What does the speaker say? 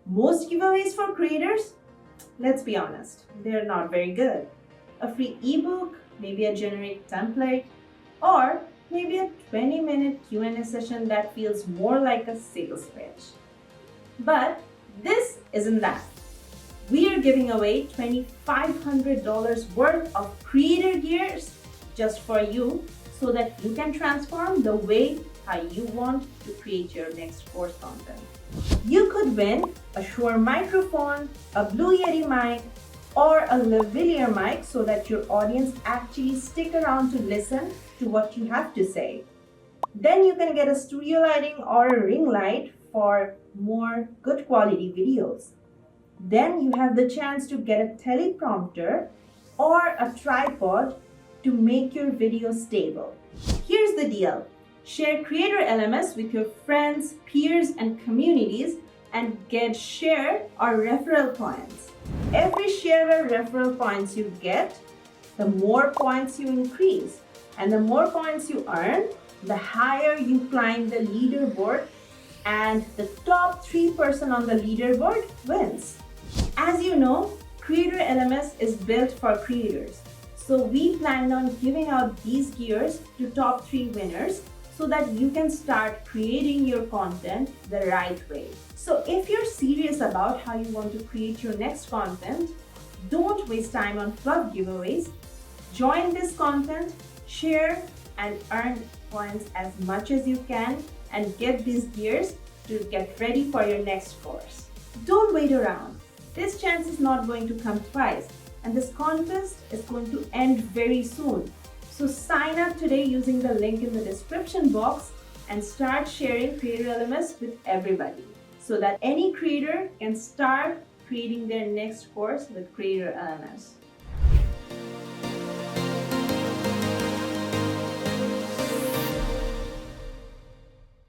Most giveaways for creators, let's be honest, they're not very good. A free ebook, maybe a generic template, or maybe a 20-minute Q&A session that feels more like a sales pitch. But this isn't that. We are giving away $2,500 worth of creator gears just for you so that you can transform the way how you want to create your next course content. You could win a Shure Microphone, a Blue Yeti mic, or a lavalier mic so that your audience actually stick around to listen to what you have to say. Then you can get a studio lighting or a ring light for more good quality videos. Then you have the chance to get a teleprompter or a tripod to make your video stable. Here's the deal. Share Creator LMS with your friends, peers, and communities and get share or referral points. Every share or referral points you get, the more points you increase. And the more points you earn, the higher you climb the leaderboard, and the top 3% on the leaderboard wins. As you know, Creator LMS is built for creators. So we planned on giving out these gears to top 3 winners so that you can start creating your content the right way. So if you're serious about how you want to create your next content, don't waste time on fluff giveaways. Join this content, share, and earn points as much as you can and get these gears to get ready for your next course. Don't wait around. This chance is not going to come twice, and this contest is going to end very soon. So sign up today using the link in the description box and start sharing Creator LMS with everybody so that any creator can start creating their next course with Creator LMS.